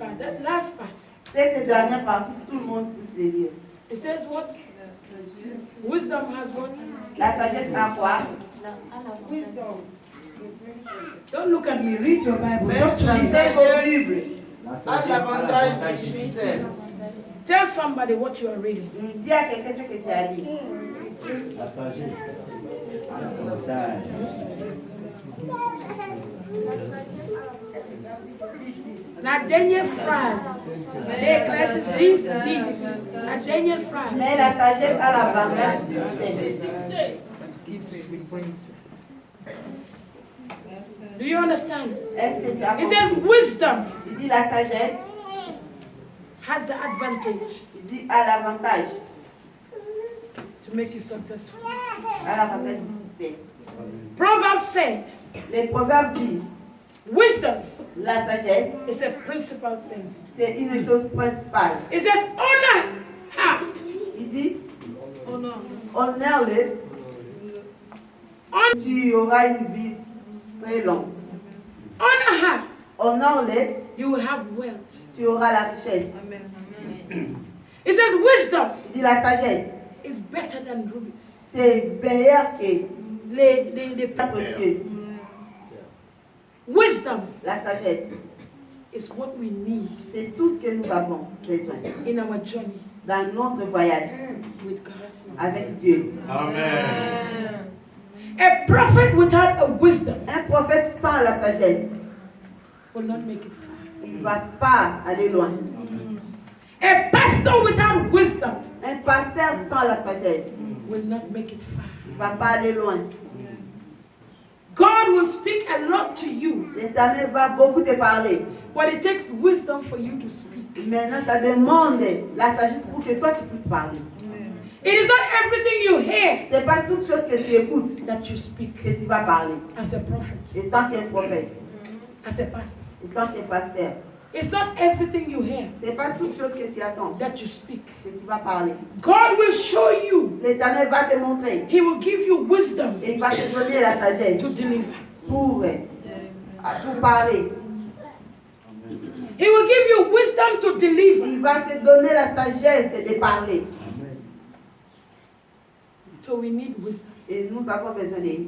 That last part. Cette dernière partie, tout le monde puisse les lire. It says what? Wisdom has what? La sagesse a quoi? Wisdom. Don't look at me. Read your Bible. Même Talk to la me. Lisez vos Bibles. a l'avantage du succès. Tell somebody what you are reading. Dis à quelqu'un ce que tu as dit. La sagesse. L'avantage. La dernière phrase. Des classes 10. La dernière phrase. Mais la sagesse a l'avantage du succès. Do you understand? Est-ce que tu as It compris? says wisdom Il dit la sagesse, has the advantage il dit à l'avantage, to make you successful. à l'avantage du succès. Proverbs said, Les proverbes disent, wisdom la sagesse, is a principal thing. c'est une chose principale. It says, honor her. Il dit, honore-le, tu auras une vie très longue. Honor her. Honore-le, You will have wealth. tu auras la richesse. It says, wisdom Il dit la sagesse, is better than rubies. c'est meilleur que Les précieux. wisdom La sagesse, is what we need c'est tout ce que nous avons besoin in our journey dans notre voyage with God. avec Dieu. Amen. A prophet without a wisdom Un prophète sans la sagesse, will not make it far. il ne va pas aller loin. A pastor without wisdom Un pasteur sans la sagesse, will not make it far. il ne va pas aller loin. God will speak a lot to you, L'Éternel va beaucoup te parler. but it takes wisdom for you to speak. Maintenant, ça demande la sagesse pour que toi tu puisses parler. It is not everything you hear Ce n'est pas toute chose que tu écoutes that you speak que tu vas parler. as a prophet, Et tant qu'un prophète, as a pastor. et tant qu'un pasteur, It's not everything you hear ce n'est pas toute chose que tu attends that you speak. que tu vas parler. God will show you. L'Éternel va te montrer. He will give you wisdom Et il va te donner la sagesse to deliver. pour parler. He will give you wisdom to deliver. Il va te donner la sagesse de parler. So we need wisdom Et nous avons besoin de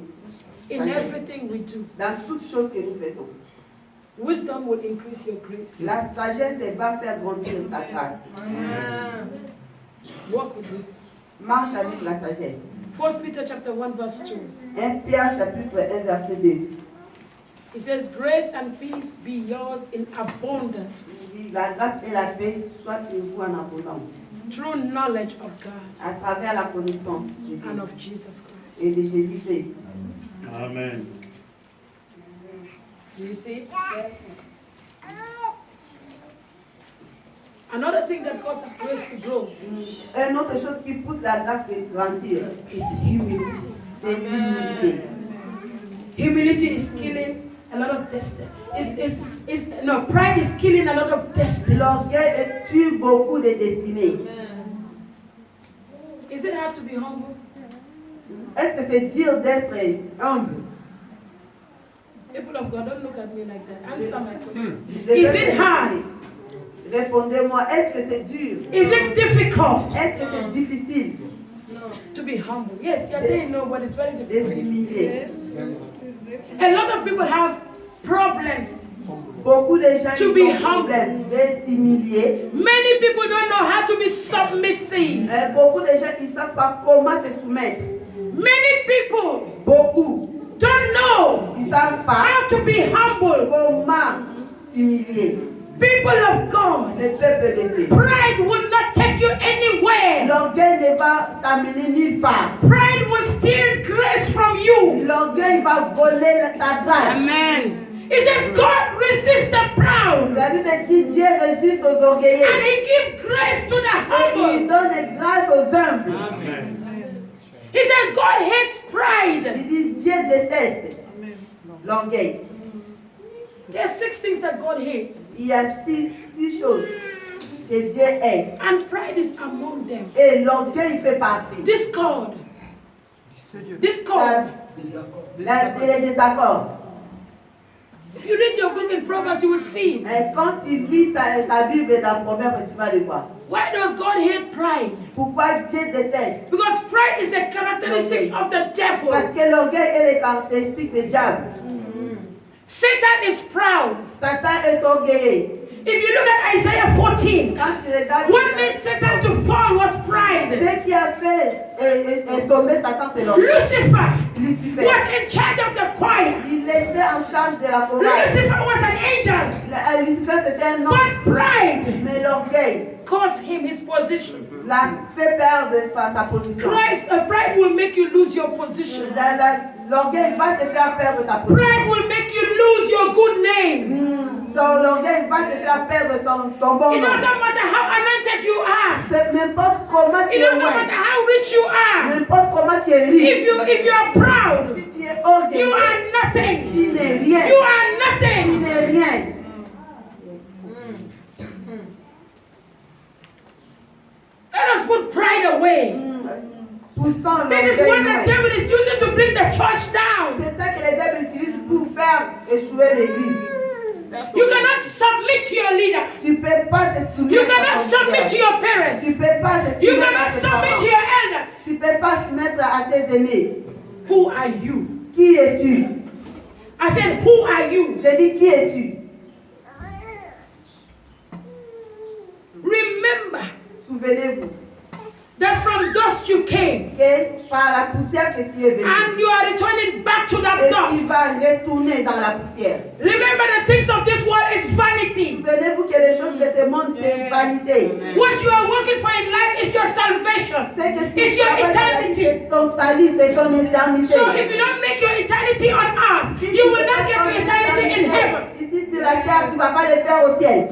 in everything we do. dans toutes choses que nous faisons. Wisdom will increase your grace. La sagesse elle va faire grandir ta grâce. Walk with wisdom. Marche avec la sagesse. 1 Peter chapter 1 verse 2. 1 Pierre chapitre 1 verset 2. It says, grace and peace be yours in abundance Il dit la grâce et la paix soient sur vous en abondance through knowledge of God à travers la connaissance de Dieu and of Jesus Christ. et de Jésus-Christ. Amen. Do you see? Yes. Another thing that causes grace to grow Une autre chose qui pousse la grâce de grandir, is humility. c'est l'humilité. Humility is killing a lot of destiny. Pride is killing a lot of destiny. L'orgueil tue beaucoup de destinées. Is it hard to be humble? Est-ce que c'est dur d'être humble? People of God, don't look at me like that. Answer my question. Je Is vais it hard? Répondez-moi, est-ce que c'est dur? Is it difficult Est-ce que c'est difficile to be humble? Yes, you're saying no, but it's very de difficult. s'humilier? A lot of people have problems. Beaucoup de gens To ils be ont humble. problème de s'humilier. Many people don't know how to be submissive. Beaucoup de gens qui ne savent pas comment se soumettre. Many people Beaucoup. don't know Ils ne savent pas how to be humble. comment s'humilier. People of God, Le peuple de Dieu. pride will not take you anywhere. L'orgueil ne va t'amener nulle part. Pride will steal grace from you. L'orgueil va voler ta grâce. Amen. It says God resists the proud La Bible dit Dieu résiste aux orgueilleux and He gives grace to the et il humble. donne grâce aux humbles. Amen. He said God hates pride. Il dit Dieu déteste l'orgueil. There are 6 things that God hates, Il y a six choses que Dieu hait and pride is among them. et l'orgueil fait partie. Discord. La- Discord. les désaccords. If you read your book in Proverbs, you will see. Et quand tu lis ta Bible dans Proverbe, tu vas le voir. Why does God hate pride? Pourquoi Dieu déteste? Because pride is the characteristics of the Parce devil. que l'orgueil est les caractéristiques du diable. Satan is proud. Satan est orgueilleux. If you look at Isaiah 14, Quand tu regardes, what made Satan to fall was pride. ce qui a fait tomber Satan, c'est l'orgueil. Lucifer Lucifer. was in charge of the choir. Il était en charge de la chorale. Lucifer was an angel. Lucifer, c'était un homme. But pride Mais l'orgueil cost him his position. l'a fait perdre sa position. Pride will make you lose your position. L'orgueil va te faire perdre ta position. Pride will make you lose your good name. L'orgueil va te faire perdre ton bon It nom. doesn't matter how anointed you are. C'est n'importe comment tu It es doesn't loin. matter how rich you are. N'importe comment tu es riche. If you are proud, Si tu es you orgueilleux, are nothing. tu n'es rien. You are Tu nothing. n'es rien. Let us put pride away. Poussons This is what the l'orgueil. devil is using to bring the church down. C'est ça que les diables utilisent pour faire échouer l'église. You cannot submit to your leader. Tu ne peux pas te You soumettre à cannot ton submit to leader. your Tu parents. ne peux pas te You soumettre à cannot tes submit to parents. your elders. Tu ne peux pas se mettre à tes aînés. Who are you? Qui es-tu? I said, who are you? Je dis qui es-tu? Remember Souvenez-vous that from dust you came, que par la poussière que tu es venu. and you are returning back to that Et tu dust. vas retourner dans la poussière. Remember the things of this world is vanity. Souvenez-vous que les choses de ce monde, c'est vanité. What you are working for in life is your salvation. C'est que tu It's your travailles dans la vie, eternity. c'est ton salut, c'est ton éternité. So if you don't make your eternity on earth, Si you tu will fais not pas get ton your eternity in éternité heaven. ici sur la terre, tu ne vas pas le faire au ciel.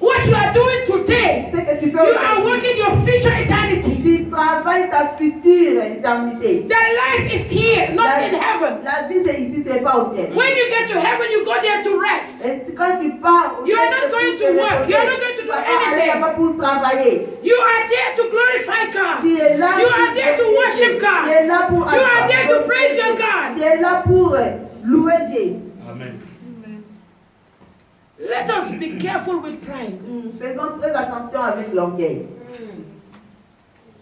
What you are doing today, C'est que tu fais you are aujourd'hui. working your future eternity. Tu travailles ta future éternité. The life is here, not in heaven. La vie, c'est ici, c'est pas au ciel. When you get to heaven, you go there to rest. Et quand tu pars au You ciel, are not c'est pour going te to work. reposer. You are not going to Tu do vas pas aller anything. là-bas pour travailler. You are there to glorify God. Tu es là You pour are there to glorifier worship Dieu. God. Tu es là pour You are there to glorifier praise your Dieu. God. Tu es là pour louer Dieu. Amen. Let us be careful with pride. Faisons très attention avec l'orgueil.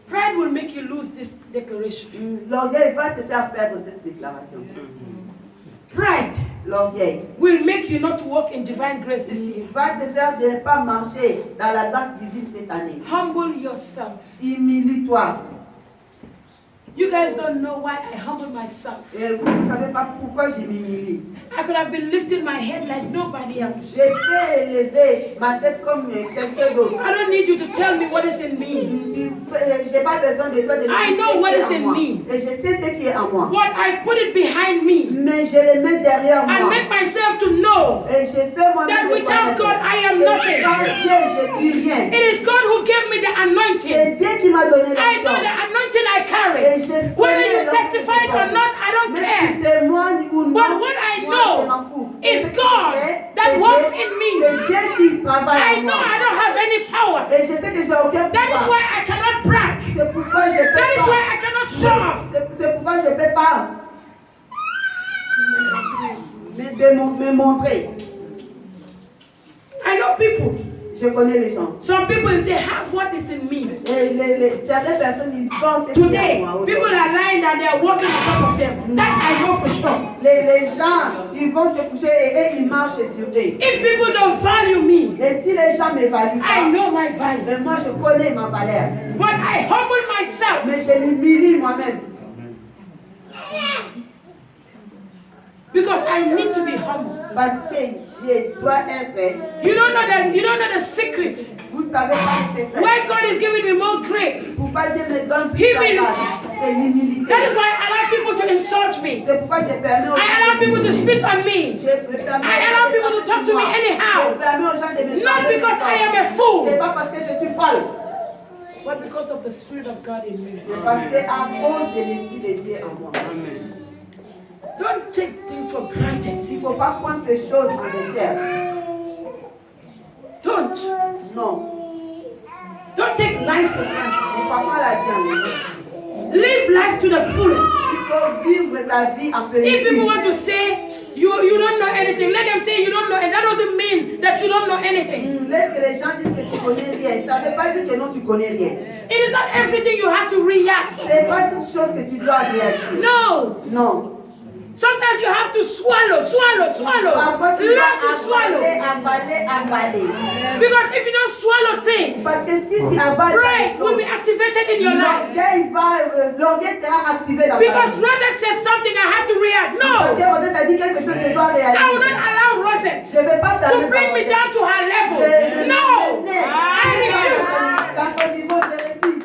Pride will make you lose this declaration. L'orgueil va te faire perdre cette déclaration. Pride L'orgueil will make you not to walk in divine grace this year. va te faire de ne pas marcher dans la grâce divine cette année. Humble yourself. Humilie-toi. You guys don't know why I humble myself. Et vous ne savez pas pourquoi je m'humilie. I could have been lifting my head like nobody else. Je peux élever ma tête comme quelqu'un d'autre. I don't need you to tell me what is in me. Je n'ai pas besoin de toi de me dire I know what ce is qui est in en moi. me. Et je sais ce qui est en moi. But I put it behind me. Mais je le mets derrière I moi. make myself to know Et je fais moi-même that de without connaître God I am que nothing. sans Dieu, je suis rien. It is God who gave me the anointing. C'est Dieu qui m'a donné I know the l'onction. anointing I Et carry. je Whether connais you l'onction testify que it or j'ai. not, I don't Même care. si tu témoignes ou non, But what I moi, know je m'en fous. is Ce que God je sais, that c'est works Dieu- in me. C'est Dieu qui travaille I en know moi. I don't have any power. Et je sais que j'ai aucun That is pouvoir. why I cannot brag. C'est pourquoi je peux That is why pas. I cannot show off. C'est pourquoi je peux pas me montrer. I know people. Je connais les gens. Some people, if they have what is in me, Et certaines personnes, ils pensent ce qu'il y a en today, moi. people aujourd'hui. are lying that they are walking on top of them. That I know for sure. Les gens, ils vont se coucher et ils marchent sur eux. If people don't value me, Et si les gens m'évaluent I pas, know my value. et moi je connais ma valeur. But I humble myself. Mais je m'humilie moi-même. Because I need to be humble. Parce que je dois être. You don't know the secret. Vous savez pas le secret. Why God is giving me more grace. Pourquoi Dieu me donne plus Humility. de grâce? C'est l'humilité. That is why I allow people to insult me. C'est pourquoi je permets aux I allow people to spit on me. I allow people to talk to me anyhow. Je permets aux gens de me Not parler because comme I ça. am a fool, C'est pas parce que je suis folle. but because of the Spirit of God in me. C'est parce que à cause de l'Esprit de Dieu en moi. Don't take things for granted. Il ne faut pas prendre ces choses en légère. Don't. Non. Don't take life for Il granted. ne faut pas prendre la vie en légère. Live life to the fullest. Il faut vivre ta vie en If people plénitude. want to say, You don't know anything. Let them say you don't know, and that doesn't mean that you don't know anything. Laisse que les gens disent que tu connais rien. Ça ne veut pas dire que non, tu connais rien. It is not everything you have to react. C'est pas toute chose que tu dois réagir. No. Non. Sometimes you have to swallow. Parfois, tu Learn dois to swallow. avaler. Because if you don't swallow things, Parce que si tu avales pride will be activated in your life. l'orgueil sera activé dans ta Because vie. Rosette said something, I have to react. Parce No. que Rosette a dit quelque chose, je dois I will réagir. not allow Rosette Je ne vais pas to permettre bring me down to her level. No. I refuse. dans ton niveau, je refuse.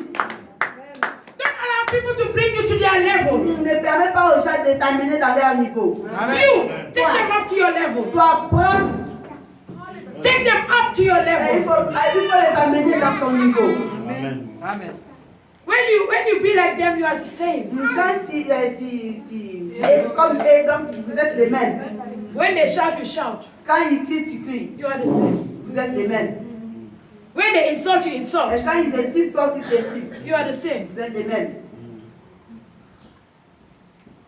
Don't allow people to bring you to their level. Ne permets pas aux gens de t'amener dans leur niveau. You take them up to your level. Toi, prends, Take them up to your il level. faut les amener dans ton niveau. Amen. When you be like them, you are the same. Quand tu es comme eux, donc vous êtes les mêmes. When they shout, you shout. Quand ils crient, tu cries. You are the same. Vous êtes les mêmes. When they insult, you insult. Et quand ils insultent, toi aussi tu insultes. You are the same. Vous êtes les mêmes.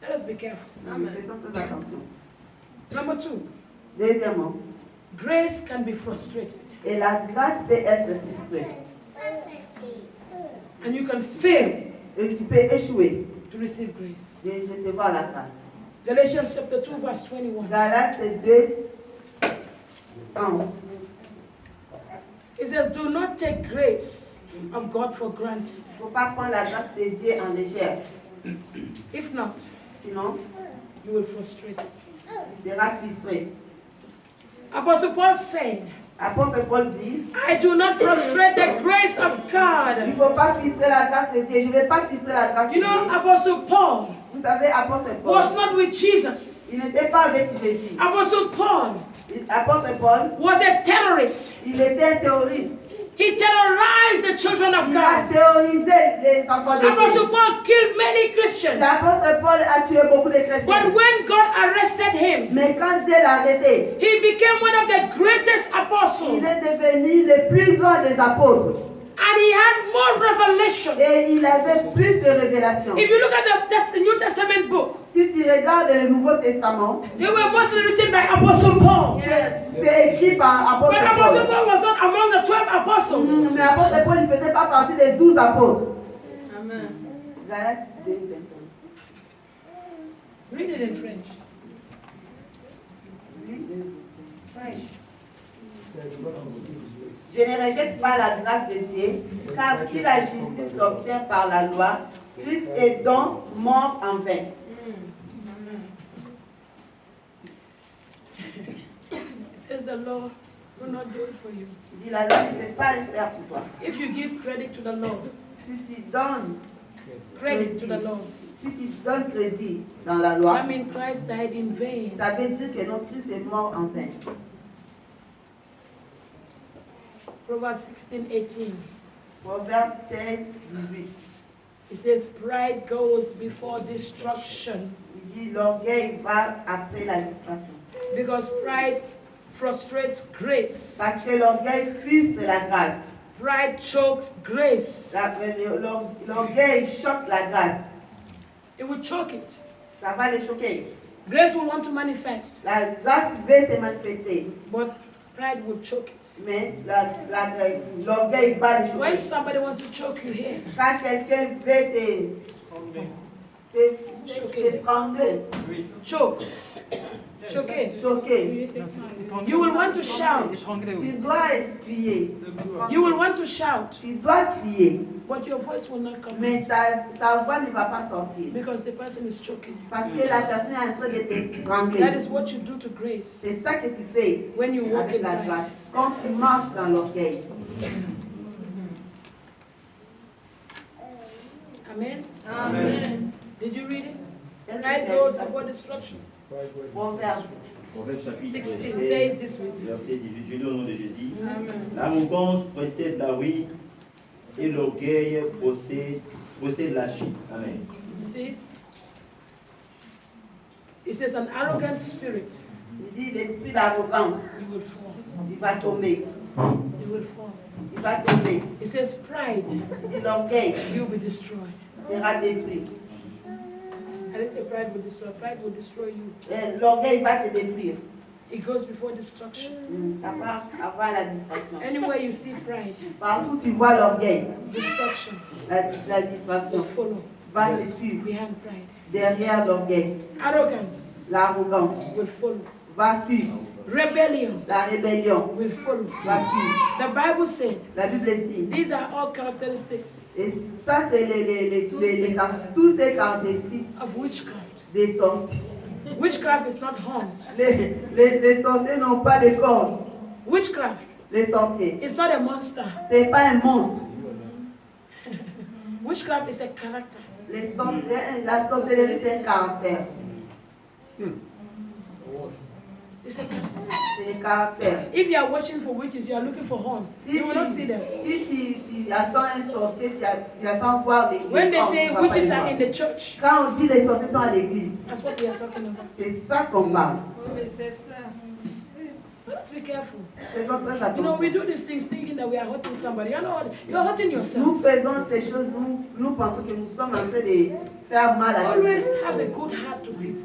Let us be careful. Faisons très attention. Number 2, Deuxièmement, grace can be frustrated. et la grâce peut être frustrée. And you can fail Et tu peux échouer to receive grace. de recevoir la grâce. Galatians chapter 2, verse 21. Galates 2, 1. It says, do not take grace of God for granted. Il ne faut pas prendre la grâce de Dieu en légère. If not, Sinon, you will frustrate. tu seras frustré. Apostle Paul said, Apôtre Paul dit, I do not frustrate the grace of il ne God. faut pas frustrer la grâce de Dieu. Je ne vais pas frustrer la grâce de You know, Dieu. Apostle Paul Vous savez, apôtre Paul, was not with Jesus. il n'était pas avec Jésus. Apostle Paul Apôtre Paul, was a terrorist. il était un terroriste. He terrorized the children of Il a God. terrorisé les enfants de Apostle Dieu. Paul killed many Christians. L'apôtre Paul a tué beaucoup de But chrétiens. when God arrested him, Mais quand Dieu l'a arrêté, he became one of the greatest il apostles. est devenu le plus grand des apôtres. And he had more revelation. Et il avait plus de révélations. If you look at the New Testament book, Si tu regardes le Nouveau Testament, they were mostly written by Apostle Paul. c'est écrit par But apôtre Apostle Paul. Paul was not among the 12 apostles. Mais apôtre Paul ne faisait pas partie des 12 apôtres. Amen. Galates 2, 21. Read it in French. Je ne rejette pas la grâce de Dieu, car si la justice s'obtient par la loi, Christ est donc mort en vain. It says the law will not do it for you. Il dit la loi ne peut pas le faire pour toi. If you give credit to the Lord, Si tu donnes credit to the Lord, si tu donnes crédit dans la loi, I mean Christ died in vain. ça veut dire que notre Christ est mort en vain. Proverbs 16:18. Proverbe 16, 18. It says, pride goes before destruction, Il dit l'orgueil va après la distraction. because pride frustrates grace. Parce que l'orgueil frustre la grâce. Pride chokes grace. L'orgueil choque la grâce. It will choke it. Ça va le choquer. Grace will want to manifest, La grâce veut se manifester. but pride will choke it. Mais l'orgueil va le choquer. When somebody wants to choke you here, Quand quelqu'un veut t'étrangler, choke. Choke it. choquer, You will want to shout. tu dois crier. You will want to shout, Tu dois crier. but your voice will not come Mais out ta voix ne va pas sortir. because the person is choking you. Parce que la personne est en train de That t'étrangler. is what you do to grace C'est ça que tu fais when you walk avec in la pride. grâce. Quand tu marches dans l'orgueil. Amen. Amen. Did you read it? Est-ce que Pride tu as goes lu ça? before destruction. Proverbe. Proverbe chapitre 16 16, says this with you. verset 18. Je lis au nom de Jésus. Amen. L'arrogance précède la ruine et l'orgueil possède la chute. Amen. You see? It says an arrogant spirit, Il dit l'esprit d'arrogance. you will fall. Tu vas tomber. You will fall. Tu vas tomber. It says pride, Il dit l'orgueil. you will be destroyed. Tu seras détruit. And they say pride will destroy. Pride will destroy you. L'orgueil va te détruire. It goes before destruction. Ça va avoir la distraction. Anywhere you see pride, Partout tu vois l'orgueil, destruction la will distraction follow va te suivre. behind pride. Derrière l'orgueil, Arrogance l'arrogance will follow. va suivre. Rebellion La rébellion will follow. va suivre. The Bible said La Bible dit, these are all characteristics et ça c'est tous ces caractéristiques of witchcraft. des sorciers. Witchcraft is not horns. Les sorciers n'ont pas de cornes. Witchcraft Les sorciers, is not a monster. c'est pas un monstre. Witchcraft is a character. La sorcellerie c'est un caractère. It's a character. C'est un caractère. If you are watching for witches, you are looking for horns. Si You will not see them. tu attends un sorcier, tu attends voir les When they cornes, say tu vas pas witches les are voir. in the church, Quand on dit les sorciers sont à l'église, that's what we are talking about. c'est ça qu'on parle. Mais c'est ça. Let's be careful. Faisons très You know, we attention. do these things thinking that we are hurting somebody. You know, you're hurting yourself. Nous faisons ces choses, nous pensons que nous sommes en train de faire mal à Always quelqu'un. have a good heart to people.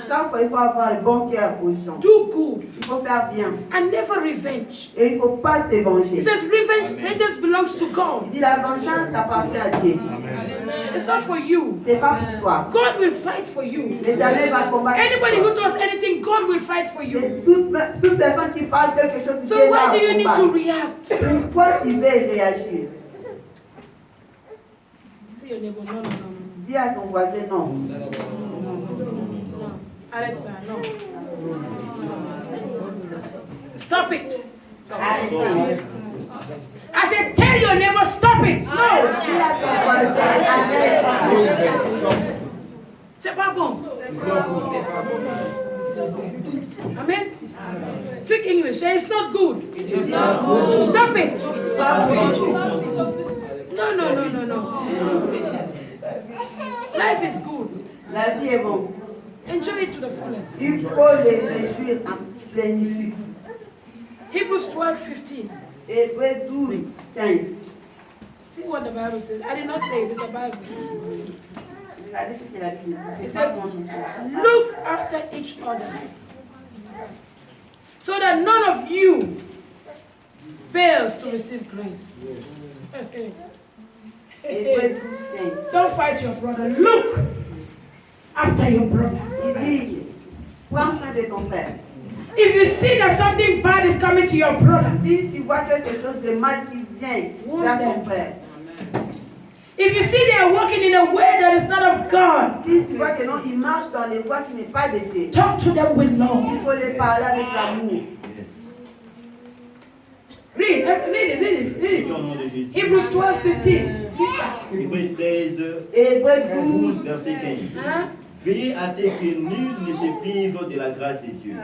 Chaque fois, il faut avoir un bon cœur aux gens. Do good Il faut faire bien. and never revenge. Et il ne faut pas te venger. It says vengeance belongs to God. Il dit la vengeance appartient à Dieu. It's not for you. C'est pas pour toi. God will fight for you. L'Éternel va combattre. Anybody pour who toi. does anything, God will fight for you. Et toute personne qui parle quelque chose, Dieu So va why do you need to combattre. react? Pourquoi tu veux réagir? Tell your neighbor, no, no, no, no. Dis à ton voisin non. No. Arrête ça, no. Stop it. Arrête ça. I said, tell your neighbor, stop it. No. Dis à ton voisin, arrête. C'est pas bon. Amen. Speak English. It's not good. Stop it. Pas bon. No, no, no, no, no. Life is good. La vie est bonne. Enjoy it to the fullest. Il faut les réjouir en plénitude. Hebrews 12:15. Hébreux 12, 15. See what the Bible says. I did not say it. It's the Bible. Regardez ce qu'il a dit. It C'est pas says, bon. look after each other, so that none of you fails to receive grace. Hébreux 12, 15. Don't fight your brother. Look after your brother. Il dit, prends soin de ton frère. If you see that something bad is coming to your brother, Si tu vois quelque chose de mal qui vient vers ton frère, if you see they are walking in a way that is not of God, si tu vois que non, il marche dans les voies qui n'est pas de Dieu, talk to them with il love. faut les parler avec l'amour. Read it. Prions au nom de Jésus. Hebrews 12:15. Hébreux 13, Hébreux 12, 12, verset 15. Huh? Veillez à ce que nul ne se prive de la grâce de Dieu,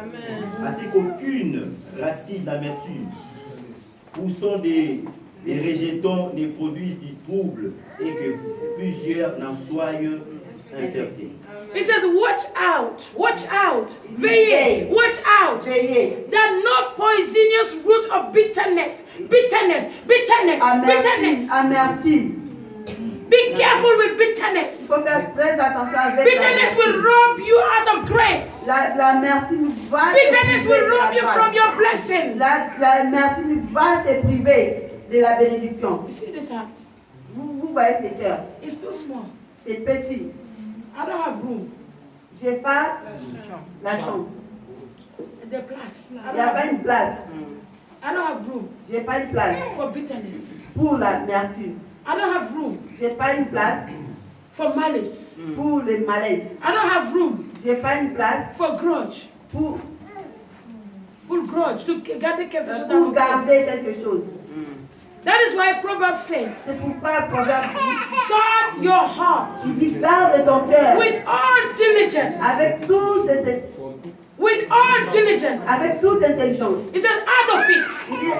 à ce qu'aucune racine d'amertume ou son des rejetons ne produise du trouble et que plusieurs n'en soient infectés. It says, watch out, veillez, watch out, veillez, that no poisonous root of bitterness. amertume. Be careful with Il bitterness. faut faire très attention avec Bitterness will l'amertume. rob you out of grace. L'amertume va Bitterness te will priver de rob you la from grâce. your blessing. L'amertume va te priver de la bénédiction. You see this heart? Vous voyez ce cœur, It's too small. c'est petit. I don't have room. J'ai pas la chambre. The place. Il n'y a pas une place. I don't have room J'ai pas une place for bitterness. pour l'amertume. I don't have room J'ai pas une place for malice. pour le malaise. I don't have room J'ai pas une place for grudge. pour Grudge to garder quelque chose dans mon cœur. garder quelque chose. That is why Proverbs says, C'est pourquoi Proverbe guard your heart dit, il dit garde ton cœur with all diligence. avec With all diligence. avec toute intelligence. It says, out of it Il dit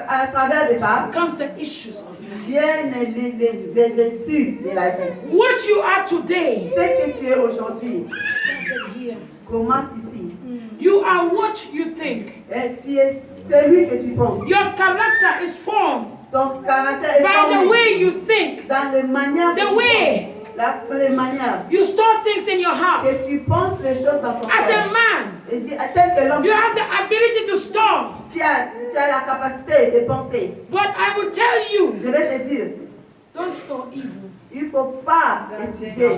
à travers de ça comes the issues of life. viennent les issues de la vie. What you are today Ce que tu es aujourd'hui started here. commence ici. You are what you think. Et tu es celui que tu penses. Your character is formed Ton caractère est by the formé way you think, dans la manière que the tu way penses, La manière you store things in your heart. que tu penses les choses dans ton As a cœur. man, Et tel que l'homme, you have the ability to store. tu as la capacité de penser. But I will tell you, Je vais te dire, don't store evil. il ne faut pas étudier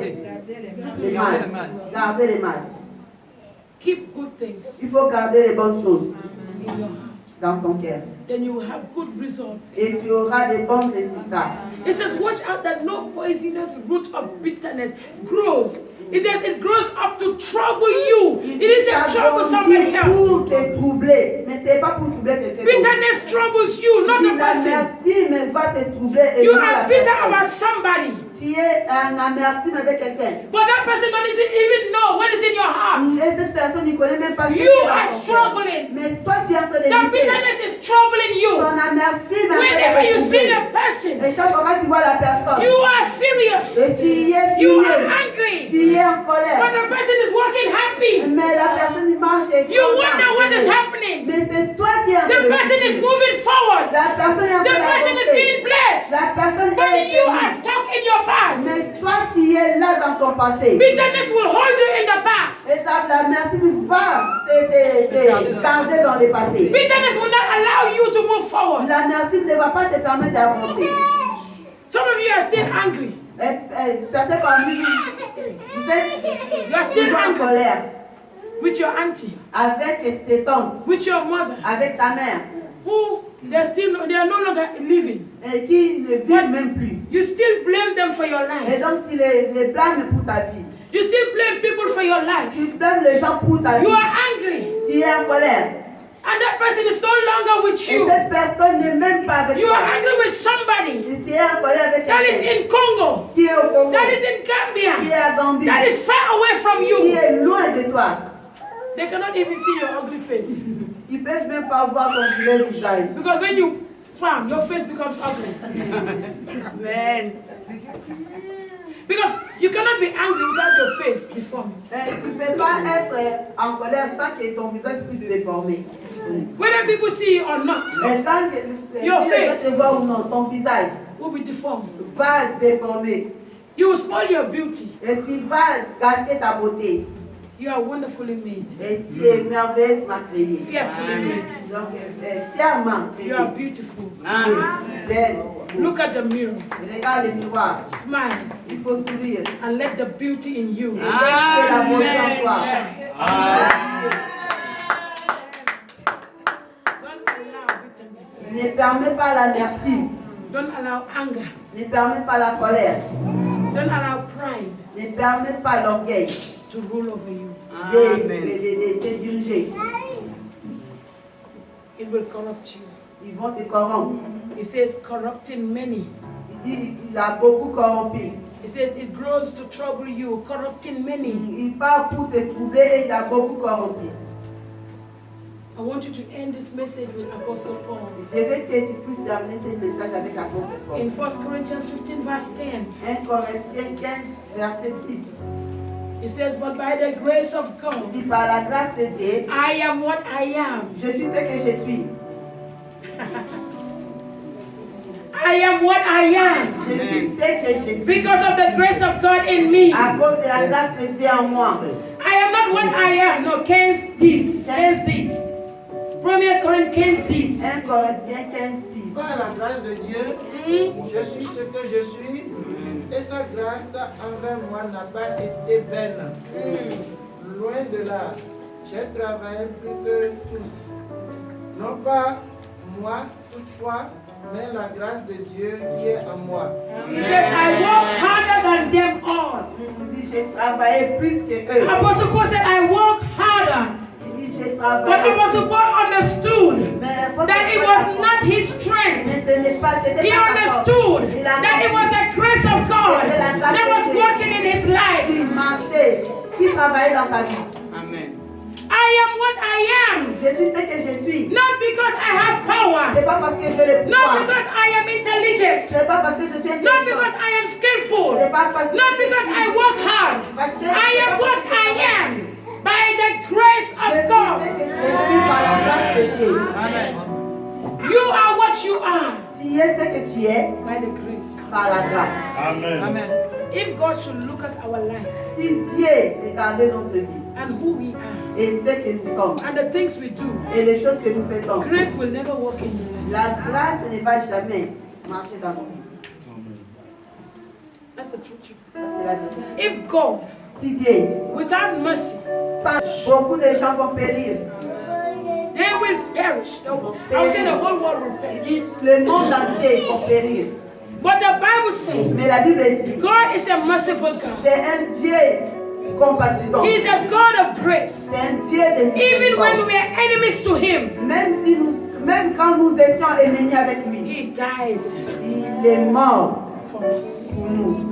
les mal, garder les mal. Keep good things Il faut garder les bonnes choses in your heart. dans ton cœur. Then you will have good results. Et tu auras de bons résultats. It says, watch out that no poisonous root of bitterness grows. It says it grows up to trouble you. It isn't trouble somebody else. Pour te troubler, mais ce n'est pas pour troubler quelqu'un d'autre. Bitterness troubles you, not the person. L'amertume va te troubler et You non are la bitter personne. about somebody, Tu es en amertume avec quelqu'un. but that person doesn't even know what is in your heart. Et cette personne ne connaît même pas ce qui You est dans are ton cœur. struggling. Mais toi, tu es en train de The lutter. bitterness is troubling you. Ton amertume est en train Whenever de you te see troubler. the person, Et chaque fois que tu vois la personne, you are furious. et tu y es You are furieux, angry. tu y es en But colère, the person is walking happy. mais la personne il marche et You wonder what is happening. Mais c'est toi qui es en train The de person is lutter. moving forward. La personne est en The train person is d'avancer. being blessed. La personne But est you are bénie. stuck in your past. Mais toi, tu es là dans ton passé. Bitterness will hold you in the past. Et l'amertume va te garder dans le passé. Bitterness will not allow you to move forward. L'amertume ne va pas te permettre d'avancer. Some of you are still angry. Certains parmi vous êtes You are still toujours en angry colère with your auntie, avec tes tantes, with your mother, avec ta mère, who they are no longer living. et qui ne vivent même plus. You still blame them for your Et life. donc tu les blâmes pour ta vie. You still blame people for your life. Tu blâmes les gens pour ta vie. You are angry, Tu es en colère. and that person is no longer with Et you. cette personne n'est même pas avec You toi. are angry with somebody Et tu es en colère avec that is quelqu'un in Congo, qui est au Congo, that is in qui Gambia, est à Gambie, that is far away from qui you. est loin de toi. They cannot even see your ugly face. Ils ne peuvent même pas voir ton vilain visage. Because when you frown, your face becomes ugly. Amen. Because you cannot be angry without your face deformed. Tu ne peux pas être en colère sans que ton visage puisse déformer. Whether people see you or not, Mais quand Your si les gens face. te voient ou non, ton visage will be deformed. va déformer. You will spoil your beauty. Et tu vas gâter ta beauté. You are wonderfully made, Et tu es merveilleusement créée. fearfully made. Donc, fièrement créée. You are beautiful. Tu es belle. Look at the mirror, Regarde le miroir. smile, Il faut sourire. and let the beauty in you. Et laisse la beauté en toi. Don't allow bitterness. Ne permets pas l'amertume. Don't allow anger. Ne permets pas la colère. Don't allow pride Ne permets pas l'orgueil to rule over you. de te diriger. It will corrupt you. Ils vont te corrompre. It says corrupting many. Il dit il a beaucoup corrompu. It says it grows to trouble you, corrupting many. Il part pour te troubler et il a beaucoup corrompu. I want you to end this message with Apostle Paul. Je veux que tu puisses terminer ce message avec l'apôtre Paul. In 1 Corinthians 15 verse 10, 1 Corinthiens 15, verset 10. it says, but by the grace of Il God, dit par la grâce de Dieu, I am what I am. je suis ce que je suis. I am what I am. Je suis ce que je suis. Because of the grace of God in me. À cause de la grâce de Dieu en moi. I am not what I am. No, Cain's this. 1 Corinthians this. 1 Corinthiens 15, 10. Par la grâce de Dieu, je suis ce que je suis, et sa grâce envers moi n'a pas été vaine. Loin de là, j'ai travaillé plus que tous. Non pas moi, toutefois, mais la grâce de Dieu qui est en moi. He says, I work harder than them all. Il dit, j'ai travaillé plus que eux. Apostle Paul said, I work harder. Il dit, j'ai But travaillé Apostle Paul understood Mais l'apôtre that it Paul was not his strength. Mais ce n'est pas, c'était He pas sa force. understood that it was the grace of God that was working in his life. Qui marchait, qui travaillait dans sa vie. Amen. I am what I am. Je suis ce que je suis. Not because I have power. C'est pas parce que j'ai le Not pouvoir. because I am intelligent. C'est pas parce que je suis Not intelligent. because I am skillful. C'est pas parce que Not because I work hard. Parce que I am what I am by the grace Je of suis ce God. que je suis par la grâce de Dieu. Amen. You are what you are Tu es ce que tu es by the grace. par la grâce. Amen. if God should look at our life Si Dieu regardait notre vie and who we are et ce que nous sommes and the things we do, et les choses que nous faisons, grace will never walk in your life. la grâce ne va jamais marcher dans nos vies. That's the truth. Ça, c'est la vérité. If God, Si Dieu, without mercy, beaucoup de gens vont périr. they will perish. I would say the whole world will Il perish. dit le monde entier va périr. But the Bible says Mais la Bible dit, God is a merciful God. c'est un Dieu compatissant. He is a God of grace. C'est un Dieu de Even when miséricorde. we are enemies to Him, Même quand nous étions ennemis avec lui, He died il est mort for us. pour nous.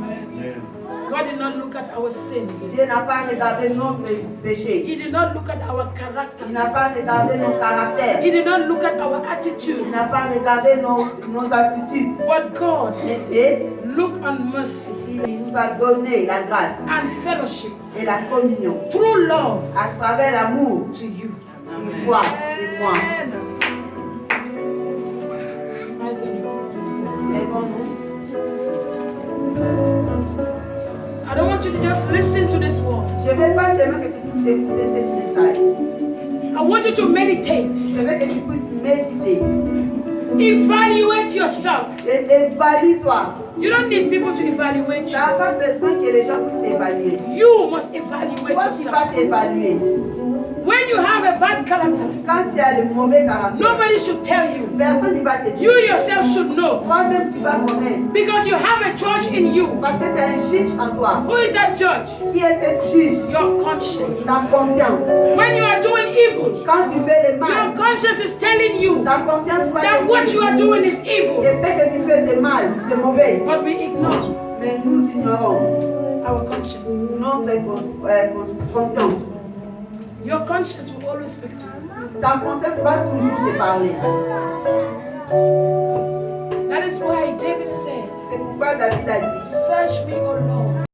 God did not look at our sin. Dieu n'a pas regardé notre péché. He did not look at our Il n'a characters. pas regardé nos caractères. He did not look at our Il attitude. n'a pas regardé nos attitudes. But God Mais Dieu, looked on mercy il nous a donné la grâce and fellowship et la communion through love à travers l'amour to you. de toi et moi. Rise on your feet. Lèvons-nous. I don't want you to just listen to this word. Je ne veux pas seulement que tu puisses écouter ce message. I want you to meditate. Je veux que tu puisses méditer. Evaluate yourself. Et évalue-toi. You don't need people to evaluate Tu you. n'as pas besoin que les gens puissent t'évaluer. You must evaluate Toi, tu yourself. vas t'évaluer. When you have a bad character, Quand tu as le mauvais caractère, nobody should tell you. personne ne va te You dire. yourself should know. Toi-même, tu vas connaître. Because you have a judge in you. Parce que tu as un juge en toi. Who is that judge? Qui est ce juge? Your conscience. Ta conscience. When you are doing evil, Quand tu fais le your mal, conscience is telling you ta conscience va that te what you dire are doing is que evil. ce que tu fais c'est mal, c'est mauvais. But we ignore Mais nous ignorons our conscience. notre conscience. Your conscience will always speak to you. Ta conscience va toujours te parler. That is why David said, C'est pourquoi David a dit, search me, O Lord,